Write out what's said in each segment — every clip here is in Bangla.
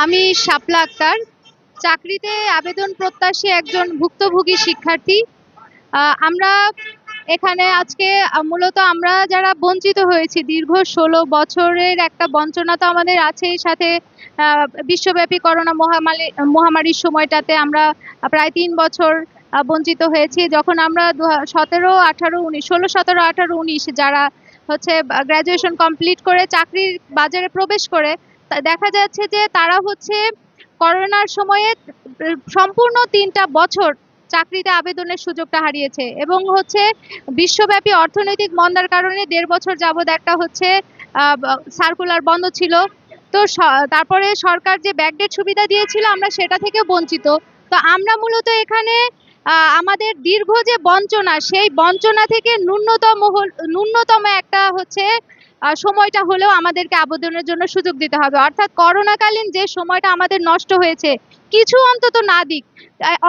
আমি শাপলা আক্তার, চাকরিতে আবেদন প্রত্যাশী একজন ভুক্তভোগী শিক্ষার্থী। আমরা এখানে আজকে মূলত আমরা যারা বঞ্চিত হয়েছি দীর্ঘ ১৬ বছরের একটা বঞ্চনা তো আমাদের আছেই, সাথে বিশ্বব্যাপী করোনা মহামারীর সময়টাতে আমরা প্রায় ৩ বছর বঞ্চিত হয়েছি। যখন আমরা 17, 18, 19, 16, 17, 18, 19 যারা হচ্ছে গ্র্যাজুয়েশন কমপ্লিট করে চাকরির বাজারে প্রবেশ করে, দেখা যাচ্ছে যে তারা হচ্ছে করোনার সময়ে সম্পূর্ণ ৩টা বছর চাকরিতে আবেদনের সুযোগটা হারিয়েছে এবং হচ্ছে বিশ্বব্যাপী অর্থনৈতিক মন্দার কারণে ১.৫ বছর যাবৎ একটা হচ্ছে সার্কুলার বন্ধ ছিল। তো তারপরে সরকার যে ব্যাকডেট সুবিধা দিয়েছিল আমরা সেটা থেকে বঞ্চিত। তো আমরা মূলত এখানে আমাদের দীর্ঘ যে বঞ্চনা, সেই বঞ্চনা থেকে ন্যূনতম একটা হচ্ছে সময়টা হলেও আমাদেরকে আবেদনের জন্য সুযোগ দিতে হবে। অর্থাৎ করোনাকালীন যে সময়টা আমাদের নষ্ট হয়েছে, কিছু অন্তত না দিক,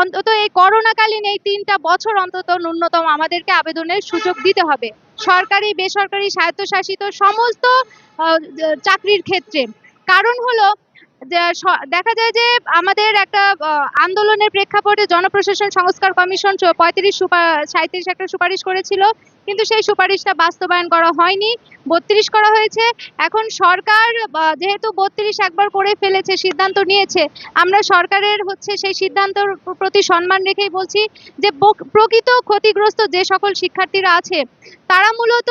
অন্তত এই করোনাকালীন এই ৩টা বছর অন্তত ন্যূনতম আমাদেরকে আবেদনের সুযোগ দিতে হবে, সরকারি বেসরকারি স্বায়ত্তশাসিত সমস্ত চাকরির ক্ষেত্রে। কারণ হলো যে দেখা যায় যে আমাদের একটা আন্দোলনের প্রেক্ষাপটে জনপ্রশাসন সংস্কার কমিশন 37 একটা সুপারিশ করেছিল, কিন্তু সেই সুপারিশটা বাস্তবায়ন করা হয়নি, 32 করা হয়েছে। এখন সরকার যেহেতু 32 একবার করে ফেলেছে, সিদ্ধান্ত নিয়েছে, আমরা সরকারের হচ্ছে সেই সিদ্ধান্তের প্রতি সম্মান রেখেই বলছি যে প্রকৃত ক্ষতিগ্রস্ত যে সকল শিক্ষার্থীরা আছে তারা মূলত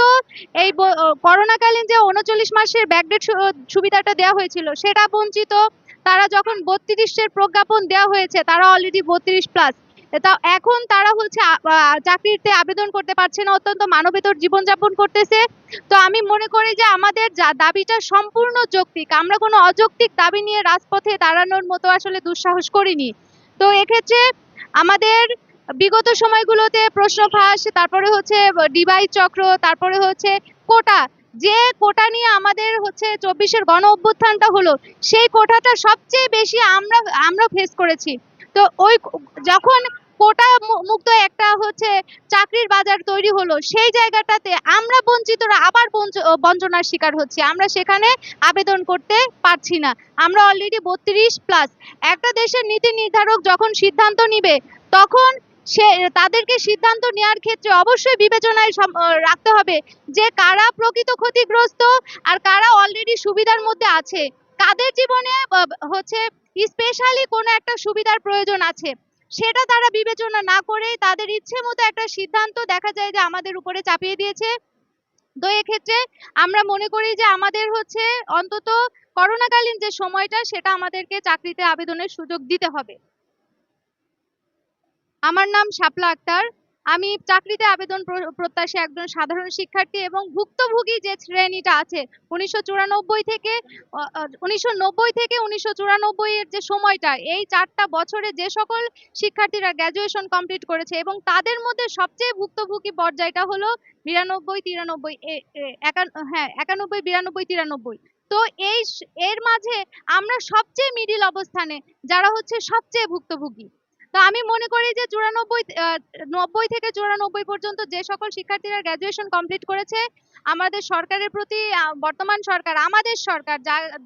এই করোনাকালীন যে 39 মাসের ব্যাকডেট সুবিধাটা দেওয়া হয়েছিল সেটা বঞ্চিত। তারা যখন 32-এর প্রজ্ঞাপন দেওয়া হয়েছে তারা অলরেডি 32+। তা এখন তারা হচ্ছে চাকরিতে আবেদন করতে পারছে না, অত্যন্ত মানবেতর জীবনযাপন করতেছে। তো আমি মনে করি যে আমাদের দাবিটা সম্পূর্ণ যৌক্তিক, আমরা কোনো অযৌক্তিক দাবি নিয়ে রাজপথে দাঁড়ানোর মতো আসলে দুঃসাহস করিনি। তো এক্ষেত্রে আমাদের বিগত সময়গুলোতে প্রশ্ন ফাঁস, তারপরে হচ্ছে ডিবাই চক্র, তারপরে হচ্ছে কোটা, যে কোটা নিয়ে আমাদের হচ্ছে 24-এর গণ অভ্যুত্থানটা হলো, সেই কোটাটা সবচেয়ে বেশি আমরা ফেস করেছি। তো ওই যখন কোটা মুক্ত একটা হচ্ছে চাকরির বাজার তৈরি হলো, সেই জায়গাটাতে আমরা বঞ্চিতরা আবার বঞ্চনার শিকার হচ্ছি, আমরা সেখানে আবেদন করতে পারছি না। আমরা অলরেডি 32+। একটা দেশের নীতি নির্ধারক যখন সিদ্ধান্ত নিবে তখন তাদেরকে সিদ্ধান্ত নেওয়ার ক্ষেত্রে অবশ্যই বিবেচনায় রাখতে হবে যে কারা প্রকৃত ক্ষতিগ্রস্ত আর কারা অলরেডি সুবিধার মধ্যে আছে, কাদের জীবনে হচ্ছে স্পেশালি কোনো একটা সুবিধার প্রয়োজন আছে, সেটা তারা বিবেচনা না করে তাদের ইচ্ছে মতো একটা সিদ্ধান্ত দেখা যায় যে আমাদের উপরে চাপিয়ে দিয়েছে। তো এক্ষেত্রে আমরা মনে করি যে আমাদের হচ্ছে অন্তত করোনাকালীন যে সময়টা সেটা আমাদেরকে চাকরিতে আবেদনের সুযোগ দিতে হবে। আমার নাম শাপলা আক্তার, আমি চাকরিতে আবেদন প্রত্যাশী একজন সাধারণ শিক্ষার্থী এবং ভুক্তভোগী যে শ্রেণীটা আছে 1990 থেকে 1994 এর যে সময়টা, এই 4টা বছরে যে সকল শিক্ষার্থীরা গ্র্যাজুয়েশন কমপ্লিট করেছে এবং তাদের মধ্যে সবচেয়ে ভুক্তভোগী পর্যায়টা হলো 92-93। তো এর মাঝে আমরা সবচেয়ে মিডিল অবস্থানে, যারা হচ্ছে সবচেয়ে ভুক্তভোগী। তো আমি মনে করি যে 90 থেকে 94 পর্যন্ত যে সকল শিক্ষার্থীরা গ্র্যাজুয়েশন কমপ্লিট করেছে, আমাদের সরকারের প্রতি, বর্তমান সরকার, আমাদের সরকার,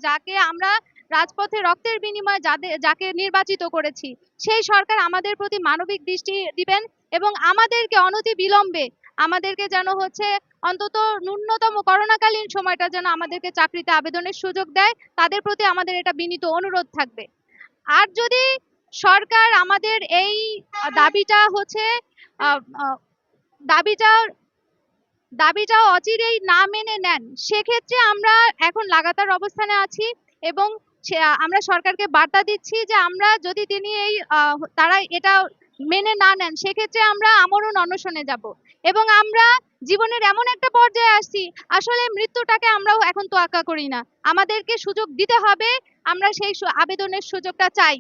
যাকে আমরা রাজপথে রক্তের বিনিময়ে যাকে নির্বাচিত করেছি, সেই সরকার আমাদের প্রতি মানবিক দৃষ্টি দিবেন এবং আমাদেরকে অনতি বিলম্বে আমাদেরকে যেন হচ্ছে অন্তত ন্যূনতম করোনাকালীন সময়টা যেন আমাদেরকে চাকরিতে আবেদনের সুযোগ দেয়, তাদের প্রতি আমাদের এটা বিনীত অনুরোধ থাকবে। আর যদি সরকার আমাদের এই দাবিটা হচ্ছে দাবিটা অচিরেই না মেনে নেন, সেক্ষেত্রে আমরা এখন লাগাতার অবস্থানে আছি এবং আমরা সরকারকে বার্তা দিচ্ছি যে আমরা যদি তারা এটা মেনে না নেন, সেক্ষেত্রে আমরা আমরণ অনশনে যাব এবং আমরা জীবনের এমন একটা পর্যায়ে আসছি, আসলে মৃত্যুটাকে আমরাও এখন তোয়াক্কা করি না, আমাদেরকে সুযোগ দিতে হবে, আমরা সেই আবেদনের সুযোগটা চাই।